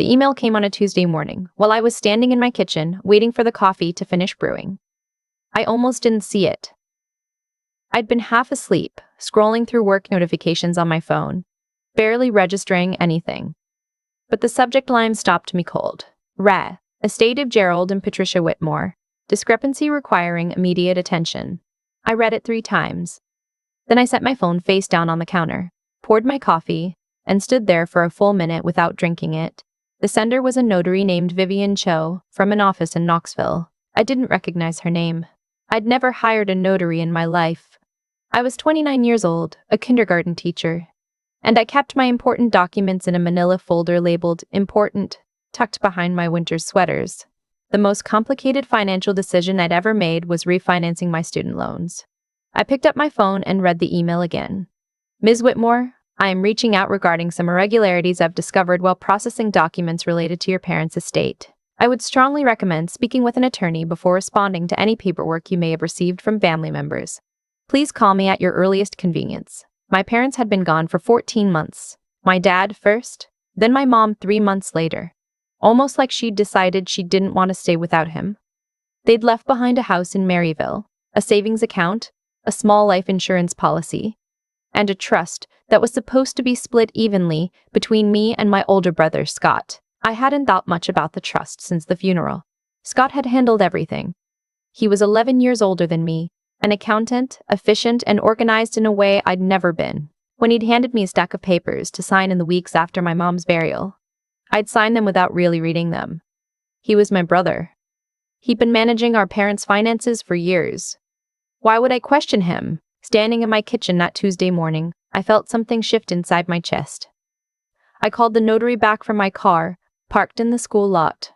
The email came on a Tuesday morning, while I was standing in my kitchen, waiting for the coffee to finish brewing. I almost didn't see it. I'd been half asleep, scrolling through work notifications on my phone, barely registering anything. But the subject line stopped me cold. Estate of Gerald and Patricia Whitmore. Discrepancy requiring immediate attention. I read it 3 times. Then I set my phone face down on the counter, poured my coffee, and stood there for a full minute without drinking it. The sender was a notary named Vivian Cho, from an office in Knoxville. I didn't recognize her name. I'd never hired a notary in my life. I was 29 years old, a kindergarten teacher, and I kept my important documents in a manila folder labeled Important, tucked behind my winter sweaters. The most complicated financial decision I'd ever made was refinancing my student loans. I picked up my phone and read the email again. Ms. Whitmore, I am reaching out regarding some irregularities I've discovered while processing documents related to your parents' estate. I would strongly recommend speaking with an attorney before responding to any paperwork you may have received from family members. Please call me at your earliest convenience. My parents had been gone for 14 months. My dad first, then my mom 3 months later. Almost like she'd decided she didn't want to stay without him. They'd left behind a house in Maryville, a savings account, a small life insurance policy, and a trust that was supposed to be split evenly between me and my older brother, Scott. I hadn't thought much about the trust since the funeral. Scott had handled everything. He was 11 years older than me, an accountant, efficient, and organized in a way I'd never been. When he'd handed me a stack of papers to sign in the weeks after my mom's burial, I'd sign them without really reading them. He was my brother. He'd been managing our parents' finances for years. Why would I question him? Standing in my kitchen that Tuesday morning, I felt something shift inside my chest. I called the notary back from my car, parked in the school lot.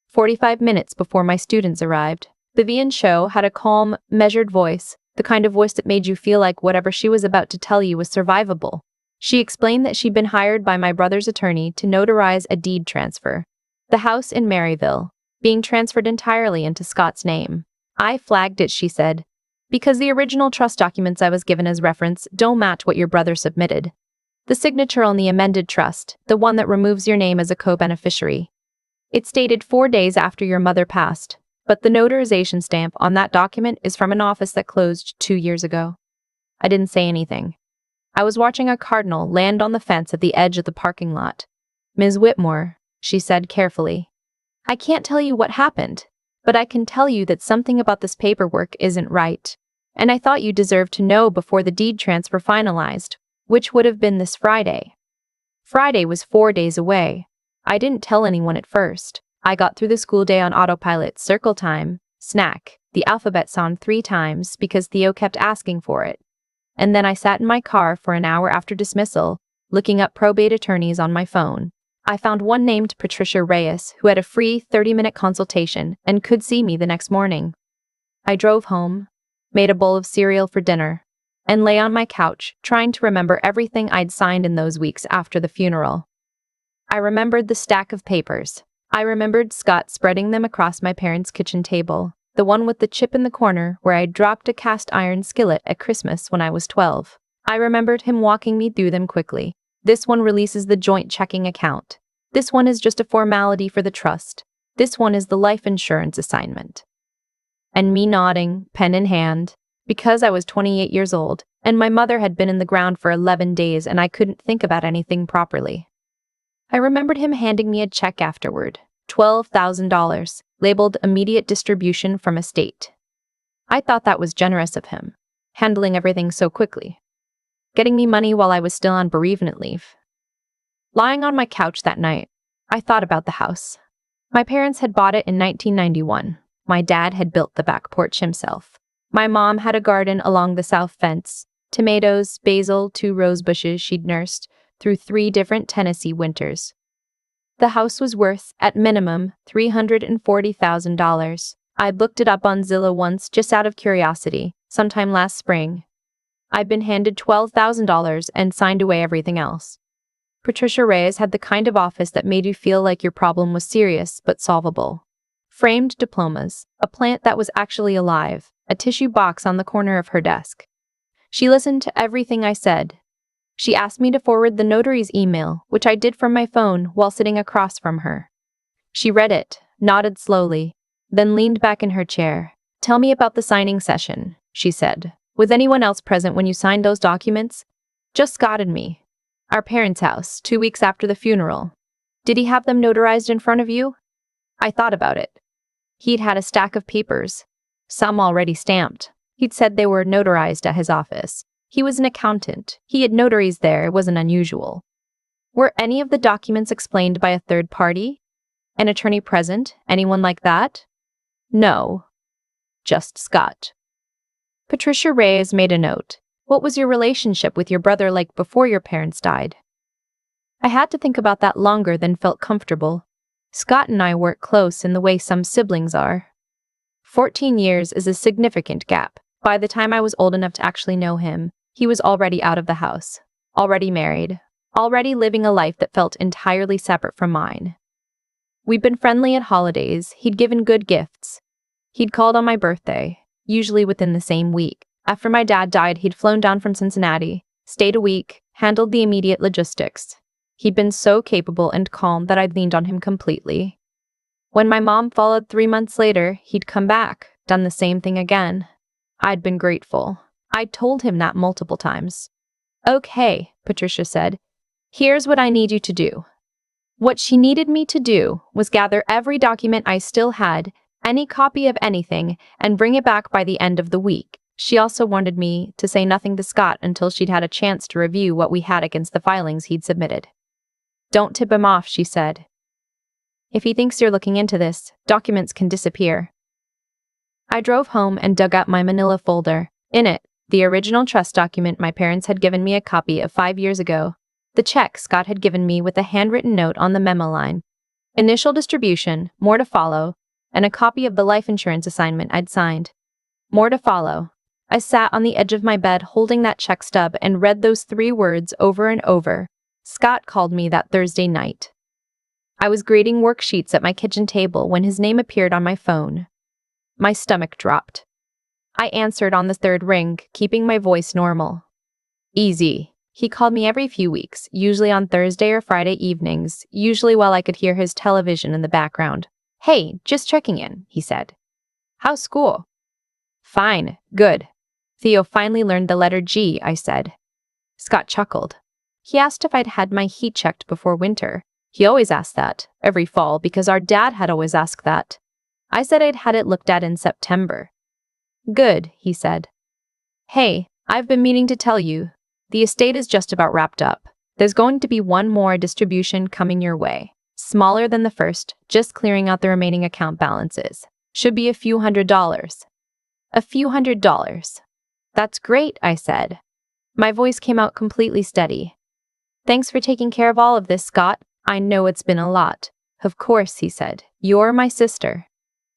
45 minutes before my students arrived, Vivian Cho had a calm, measured voice, the kind of voice that made you feel like whatever she was about to tell you was survivable. She explained that she'd been hired by my brother's attorney to notarize a deed transfer. The house in Maryville, being transferred entirely into Scott's name. I flagged it, she said, because the original trust documents I was given as reference don't match what your brother submitted. The signature on the amended trust, the one that removes your name as a co-beneficiary. It's dated 4 days after your mother passed, but the notarization stamp on that document is from an office that closed 2 years ago. I didn't say anything. I was watching a cardinal land on the fence at the edge of the parking lot. Ms. Whitmore, she said carefully, I can't tell you what happened, but I can tell you that something about this paperwork isn't right. And I thought you deserved to know before the deed transfer finalized, which would have been this Friday. Friday was 4 days away. I didn't tell anyone at first. I got through the school day on autopilot, circle time, snack, the alphabet sound 3 times because Theo kept asking for it. And then I sat in my car for an hour after dismissal, looking up probate attorneys on my phone. I found one named Patricia Reyes who had a free 30-minute consultation and could see me the next morning. I drove home, made a bowl of cereal for dinner, and lay on my couch, trying to remember everything I'd signed in those weeks after the funeral. I remembered the stack of papers. I remembered Scott spreading them across my parents' kitchen table, the one with the chip in the corner where I'd dropped a cast iron skillet at Christmas when I was 12. I remembered him walking me through them quickly. This one releases the joint checking account. This one is just a formality for the trust. This one is the life insurance assignment. And me nodding, pen in hand, because I was 28 years old, and my mother had been in the ground for 11 days and I couldn't think about anything properly. I remembered him handing me a check afterward, $12,000, labeled immediate distribution from estate. I thought that was generous of him, handling everything so quickly. Getting me money while I was still on bereavement leave. Lying on my couch that night, I thought about the house. My parents had bought it in 1991. My dad had built the back porch himself. My mom had a garden along the south fence, tomatoes, basil, 2 rose bushes she'd nursed through 3 different Tennessee winters. The house was worth, at minimum, $340,000. I'd looked it up on Zillow once just out of curiosity, sometime last spring. I'd been handed $12,000 and signed away everything else. Patricia Reyes had the kind of office that made you feel like your problem was serious but solvable. Framed diplomas, a plant that was actually alive, a tissue box on the corner of her desk. She listened to everything I said. She asked me to forward the notary's email, which I did from my phone while sitting across from her. She read it, nodded slowly, then leaned back in her chair. "Tell me about the signing session," she said. "Was anyone else present when you signed those documents?" "Just Scott and me. Our parents' house, 2 weeks after the funeral." "Did he have them notarized in front of you?" I thought about it. He'd had a stack of papers, some already stamped. He'd said they were notarized at his office. He was an accountant. He had notaries there. It wasn't unusual. Were any of the documents explained by a third party? An attorney present? Anyone like that? No. Just Scott. Patricia Reyes made a note. "What was your relationship with your brother like before your parents died?" I had to think about that longer than felt comfortable. Scott and I weren't close in the way some siblings are. 14 years is a significant gap. By the time I was old enough to actually know him, he was already out of the house, already married, already living a life that felt entirely separate from mine. We'd been friendly at holidays, he'd given good gifts. He'd called on my birthday, usually within the same week. After my dad died, he'd flown down from Cincinnati, stayed a week, handled the immediate logistics. He'd been so capable and calm that I'd leaned on him completely. When my mom followed 3 months later, he'd come back, done the same thing again. I'd been grateful. I'd told him that multiple times. "Okay," Patricia said. "Here's what I need you to do." What she needed me to do was gather every document I still had, any copy of anything, and bring it back by the end of the week. She also wanted me to say nothing to Scott until she'd had a chance to review what we had against the filings he'd submitted. "Don't tip him off," she said. "If he thinks you're looking into this, documents can disappear." I drove home and dug out my manila folder. In it, the original trust document my parents had given me a copy of 5 years ago, the check Scott had given me with a handwritten note on the memo line, initial distribution, more to follow, and a copy of the life insurance assignment I'd signed. More to follow. I sat on the edge of my bed holding that check stub and read those 3 words over and over. Scott called me that Thursday night. I was grading worksheets at my kitchen table when his name appeared on my phone. My stomach dropped. I answered on the 3rd ring, keeping my voice normal. "Easy." He called me every few weeks, usually on Thursday or Friday evenings, usually while I could hear his television in the background. "Hey, just checking in," he said. "How's school?" "Fine, good." "Theo finally learned the letter G," I said. Scott chuckled. He asked if I'd had my heat checked before winter. He always asked that, every fall, because our dad had always asked that. I said I'd had it looked at in September. "Good," he said. "Hey, I've been meaning to tell you. The estate is just about wrapped up. There's going to be one more distribution coming your way. Smaller than the first, just clearing out the remaining account balances. Should be a few $100s. A few $100s. "That's great," I said. My voice came out completely steady. "Thanks for taking care of all of this, Scott. I know it's been a lot." "Of course," he said. "You're my sister.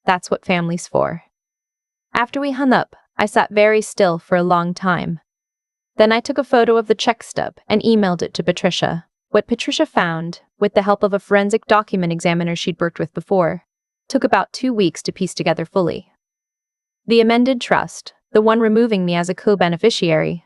That's what family's for." After we hung up, I sat very still for a long time. Then I took a photo of the check stub and emailed it to Patricia. What Patricia found, with the help of a forensic document examiner she'd worked with before, took about 2 weeks to piece together fully. The amended trust, the one removing me as a co-beneficiary,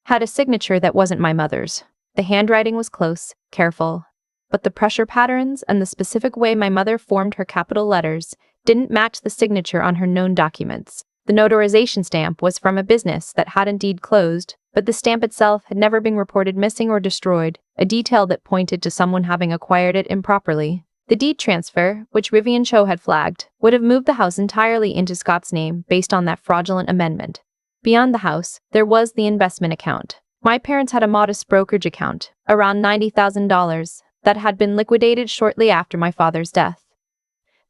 had a signature that wasn't my mother's. The handwriting was close, careful, but the pressure patterns and the specific way my mother formed her capital letters didn't match the signature on her known documents. The notarization stamp was from a business that had indeed closed, but the stamp itself had never been reported missing or destroyed, a detail that pointed to someone having acquired it improperly. The deed transfer, which Rivian Cho had flagged, would have moved the house entirely into Scott's name based on that fraudulent amendment. Beyond the house, there was the investment account. My parents had a modest brokerage account, around $90,000, that had been liquidated shortly after my father's death.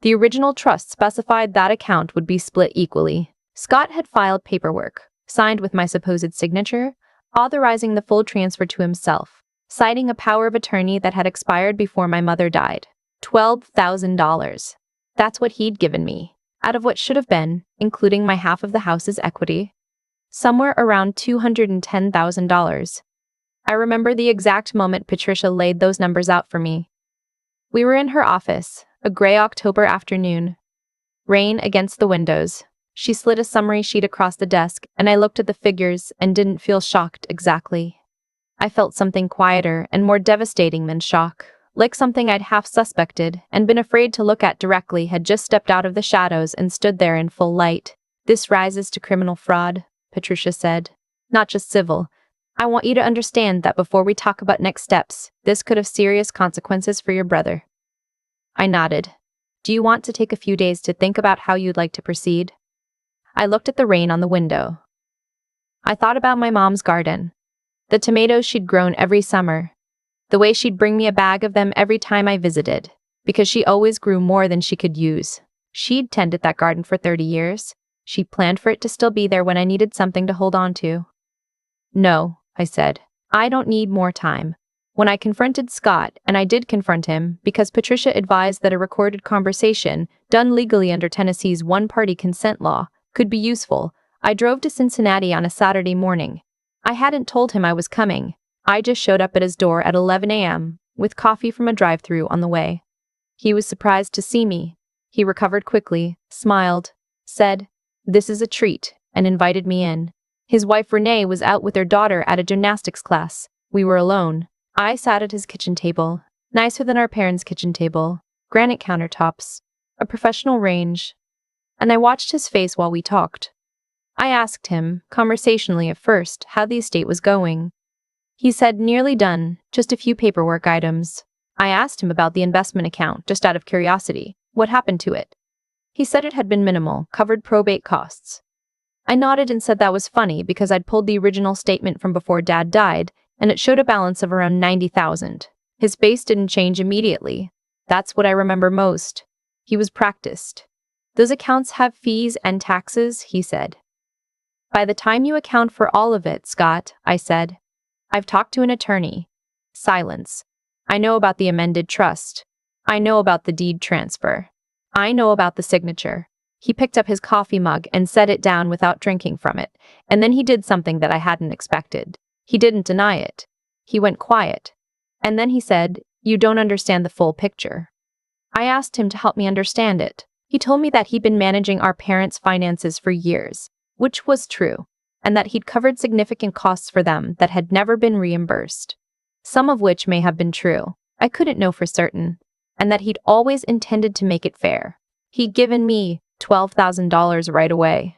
The original trust specified that account would be split equally. Scott had filed paperwork, signed with my supposed signature, authorizing the full transfer to himself, citing a power of attorney that had expired before my mother died. $12,000. That's what he'd given me, out of what should have been, including my half of the house's equity, somewhere around $210,000. I remember the exact moment Patricia laid those numbers out for me. We were in her office, a gray October afternoon. Rain against the windows. She slid a summary sheet across the desk, and I looked at the figures and didn't feel shocked exactly. I felt something quieter and more devastating than shock, like something I'd half suspected and been afraid to look at directly had just stepped out of the shadows and stood there in full light. This rises to criminal fraud, Patricia said. Not just civil. I want you to understand that before we talk about next steps, this could have serious consequences for your brother. I nodded. Do you want to take a few days to think about how you'd like to proceed? I looked at the rain on the window. I thought about my mom's garden. The tomatoes she'd grown every summer. The way she'd bring me a bag of them every time I visited, because she always grew more than she could use. She'd tended that garden for 30 years. She planned for it to still be there when I needed something to hold on to. No, I said. I don't need more time. When I confronted Scott, and I did confront him because Patricia advised that a recorded conversation, done legally under Tennessee's one-party consent law, could be useful, I drove to Cincinnati on a Saturday morning. I hadn't told him I was coming. I just showed up at his door at 11 a.m., with coffee from a drive-thru on the way. He was surprised to see me. He recovered quickly, smiled, said, "This is a treat," and invited me in. His wife Renee was out with their daughter at a gymnastics class. We were alone. I sat at his kitchen table, nicer than our parents' kitchen table, granite countertops, a professional range, and I watched his face while we talked. I asked him, conversationally at first, how the estate was going. He said nearly done, just a few paperwork items. I asked him about the investment account, just out of curiosity. What happened to it? He said it had been minimal, covered probate costs. I nodded and said that was funny because I'd pulled the original statement from before Dad died, and it showed a balance of around $90,000. His face didn't change immediately. That's what I remember most. He was practiced. Those accounts have fees and taxes, he said. By the time you account for all of it, Scott, I said. I've talked to an attorney. Silence. I know about the amended trust. I know about the deed transfer. I know about the signature. He picked up his coffee mug and set it down without drinking from it, and then he did something that I hadn't expected. He didn't deny it. He went quiet. And then he said, "You don't understand the full picture." I asked him to help me understand it. He told me that he'd been managing our parents' finances for years, which was true, and that he'd covered significant costs for them that had never been reimbursed. Some of which may have been true. I couldn't know for certain. And that he'd always intended to make it fair. He'd given me $12,000 right away.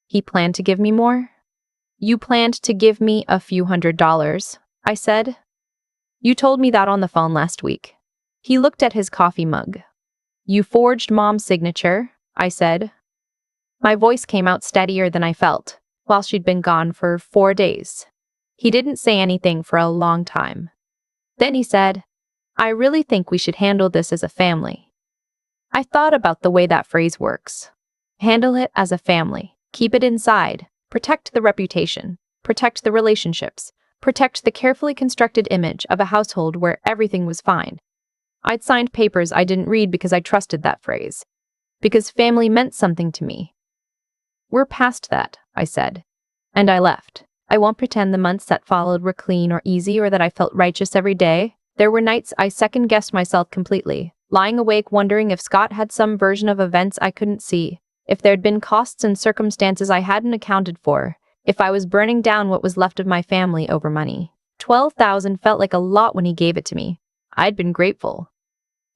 He planned to give me more? You planned to give me a few $100s, I said. You told me that on the phone last week. He looked at his coffee mug. You forged Mom's signature, I said. My voice came out steadier than I felt, while she'd been gone for 4 days. He didn't say anything for a long time. Then he said, I really think we should handle this as a family. I thought about the way that phrase works. Handle it as a family. Keep it inside. Protect the reputation. Protect the relationships. Protect the carefully constructed image of a household where everything was fine. I'd signed papers I didn't read because I trusted that phrase. Because family meant something to me. We're past that, I said. And I left. I won't pretend the months that followed were clean or easy or that I felt righteous every day. There were nights I second-guessed myself completely, lying awake wondering if Scott had some version of events I couldn't see, if there'd been costs and circumstances I hadn't accounted for, if I was burning down what was left of my family over money. $12,000 felt like a lot when he gave it to me. I'd been grateful.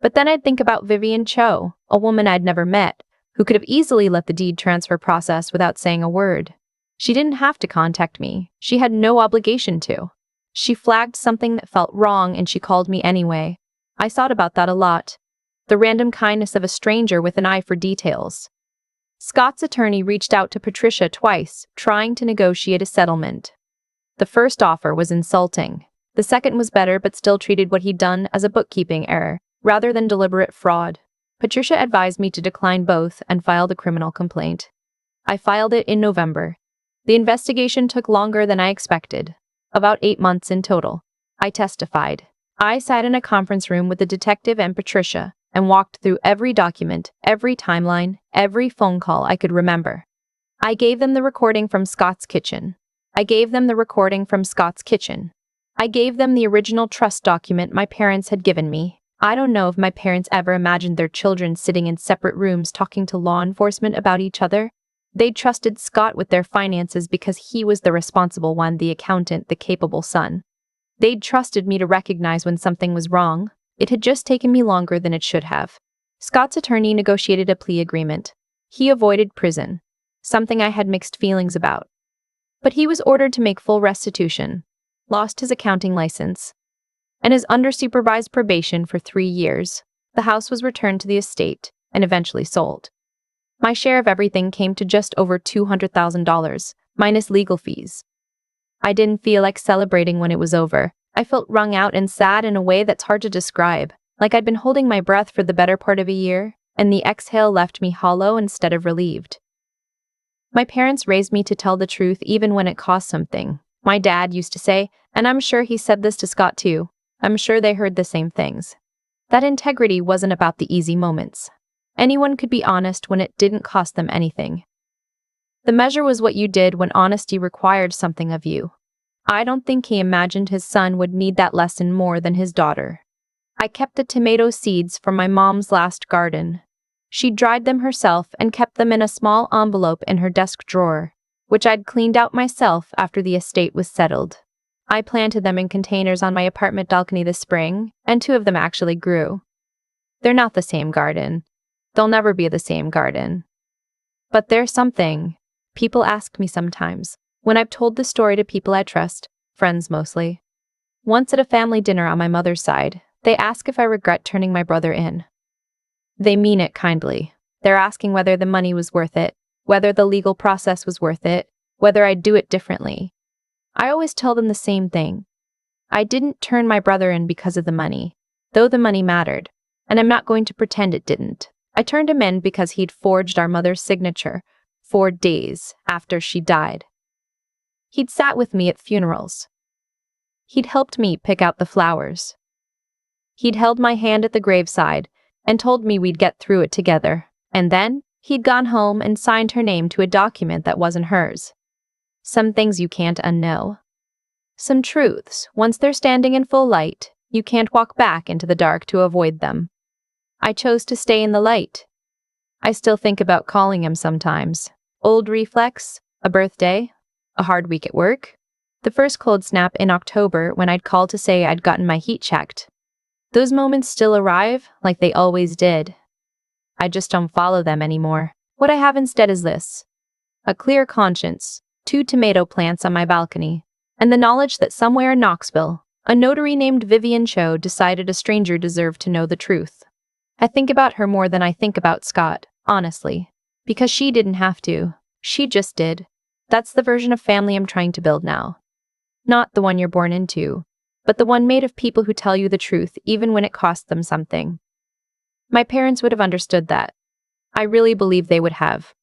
But then I'd think about Vivian Cho, a woman I'd never met, who could have easily let the deed transfer process without saying a word. She didn't have to contact me. She had no obligation to. She flagged something that felt wrong and she called me anyway. I thought about that a lot. The random kindness of a stranger with an eye for details. Scott's attorney reached out to Patricia twice, trying to negotiate a settlement. The first offer was insulting. The second was better but still treated what he'd done as a bookkeeping error, rather than deliberate fraud. Patricia advised me to decline both and file the criminal complaint. I filed it in November. The investigation took longer than I expected. About 8 months in total. I testified. I sat in a conference room with the detective and Patricia and walked through every document, every timeline, every phone call I could remember. I gave them the recording from Scott's kitchen. I gave them the original trust document my parents had given me. I don't know if my parents ever imagined their children sitting in separate rooms talking to law enforcement about each other. They trusted Scott with their finances because he was the responsible one, the accountant, the capable son. They'd trusted me to recognize when something was wrong. It had just taken me longer than it should have. Scott's attorney negotiated a plea agreement. He avoided prison, something I had mixed feelings about. But he was ordered to make full restitution, lost his accounting license, and is under supervised probation for 3 years. The house was returned to the estate and eventually sold. My share of everything came to just over $200,000, minus legal fees. I didn't feel like celebrating when it was over. I felt wrung out and sad in a way that's hard to describe, like I'd been holding my breath for the better part of a year, and the exhale left me hollow instead of relieved. My parents raised me to tell the truth even when it cost something. My dad used to say, and I'm sure he said this to Scott too, I'm sure they heard the same things, that integrity wasn't about the easy moments. Anyone could be honest when it didn't cost them anything. The measure was what you did when honesty required something of you. I don't think he imagined his son would need that lesson more than his daughter. I kept the tomato seeds from my mom's last garden. She dried them herself and kept them in a small envelope in her desk drawer, which I'd cleaned out myself after the estate was settled. I planted them in containers on my apartment balcony this spring, and 2 of them actually grew. They're not the same garden. They'll never be the same garden. But there's something. People ask me sometimes, when I've told the story to people I trust, friends mostly. Once at a family dinner on my mother's side, they ask if I regret turning my brother in. They mean it kindly. They're asking whether the money was worth it, whether the legal process was worth it, whether I'd do it differently. I always tell them the same thing. I didn't turn my brother in because of the money, though the money mattered, and I'm not going to pretend it didn't. I turned him in because he'd forged our mother's signature 4 days after she died. He'd sat with me at funerals. He'd helped me pick out the flowers. He'd held my hand at the graveside and told me we'd get through it together. And then, he'd gone home and signed her name to a document that wasn't hers. Some things you can't unknow. Some truths, once they're standing in full light, you can't walk back into the dark to avoid them. I chose to stay in the light. I still think about calling him sometimes. Old reflex, a birthday, a hard week at work, the first cold snap in October when I'd called to say I'd gotten my heat checked. Those moments still arrive, like they always did. I just don't follow them anymore. What I have instead is this: a clear conscience, 2 tomato plants on my balcony, and the knowledge that somewhere in Knoxville, a notary named Vivian Cho decided a stranger deserved to know the truth. I think about her more than I think about Scott, honestly, because she didn't have to. She just did. That's the version of family I'm trying to build now. Not the one you're born into, but the one made of people who tell you the truth even when it costs them something. My parents would have understood that. I really believe they would have.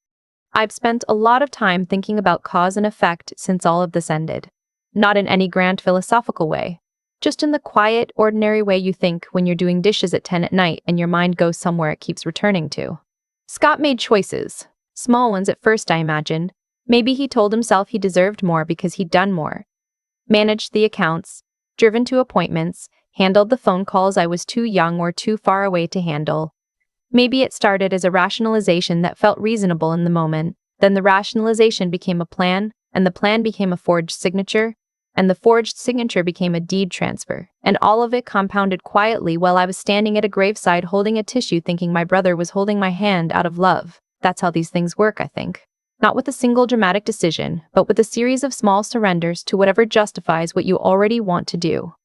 I've spent a lot of time thinking about cause and effect since all of this ended. Not in any grand philosophical way, just in the quiet, ordinary way you think when you're doing dishes at 10 at night and your mind goes somewhere it keeps returning to. Scott made choices. Small ones at first, I imagined. Maybe he told himself he deserved more because he'd done more. Managed the accounts, driven to appointments, handled the phone calls I was too young or too far away to handle. Maybe it started as a rationalization that felt reasonable in the moment, then the rationalization became a plan, and the plan became a forged signature, and the forged signature became a deed transfer, and all of it compounded quietly while I was standing at a graveside holding a tissue thinking my brother was holding my hand out of love. That's how these things work, I think. Not with a single dramatic decision, but with a series of small surrenders to whatever justifies what you already want to do.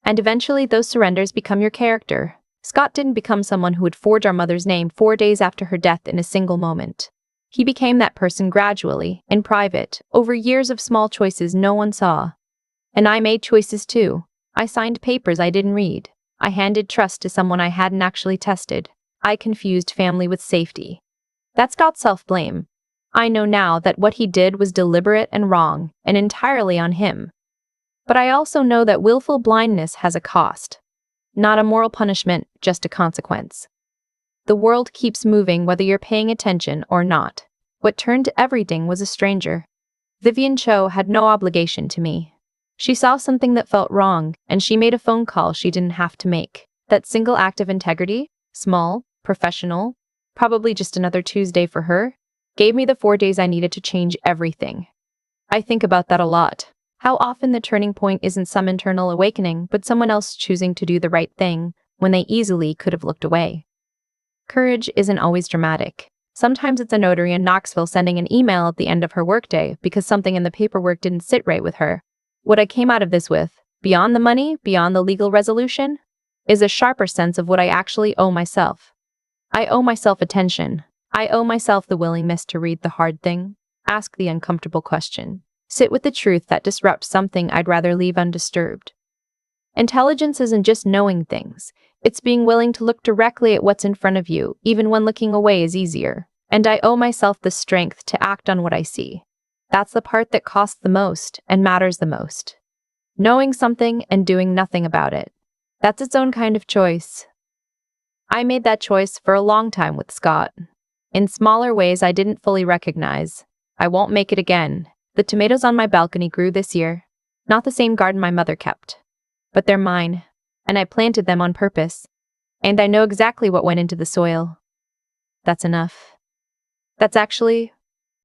And eventually those surrenders become your character. Scott didn't become someone who would forge our mother's name 4 days after her death in a single moment. He became that person gradually, in private, over years of small choices no one saw. And I made choices too. I signed papers I didn't read. I handed trust to someone I hadn't actually tested. I confused family with safety. That's Scott's self-blame. I know now that what he did was deliberate and wrong, and entirely on him. But I also know that willful blindness has a cost. Not a moral punishment, just a consequence. The world keeps moving whether you're paying attention or not. What turned everything was a stranger. Vivian Cho had no obligation to me. She saw something that felt wrong, and she made a phone call she didn't have to make. That single act of integrity, small, professional, probably just another Tuesday for her, gave me the 4 days I needed to change everything. I think about that a lot. How often the turning point isn't some internal awakening, but someone else choosing to do the right thing when they easily could have looked away. Courage isn't always dramatic. Sometimes it's a notary in Knoxville sending an email at the end of her workday because something in the paperwork didn't sit right with her. What I came out of this with, beyond the money, beyond the legal resolution, is a sharper sense of what I actually owe myself. I owe myself attention. I owe myself the willingness to read the hard thing, ask the uncomfortable question, sit with the truth that disrupts something I'd rather leave undisturbed. Intelligence isn't just knowing things. It's being willing to look directly at what's in front of you, even when looking away is easier. And I owe myself the strength to act on what I see. That's the part that costs the most and matters the most. Knowing something and doing nothing about it. That's its own kind of choice. I made that choice for a long time with Scott. In smaller ways I didn't fully recognize. I won't make it again. The tomatoes on my balcony grew this year. Not the same garden my mother kept. But they're mine. And I planted them on purpose. And I know exactly what went into the soil. That's enough. That's actually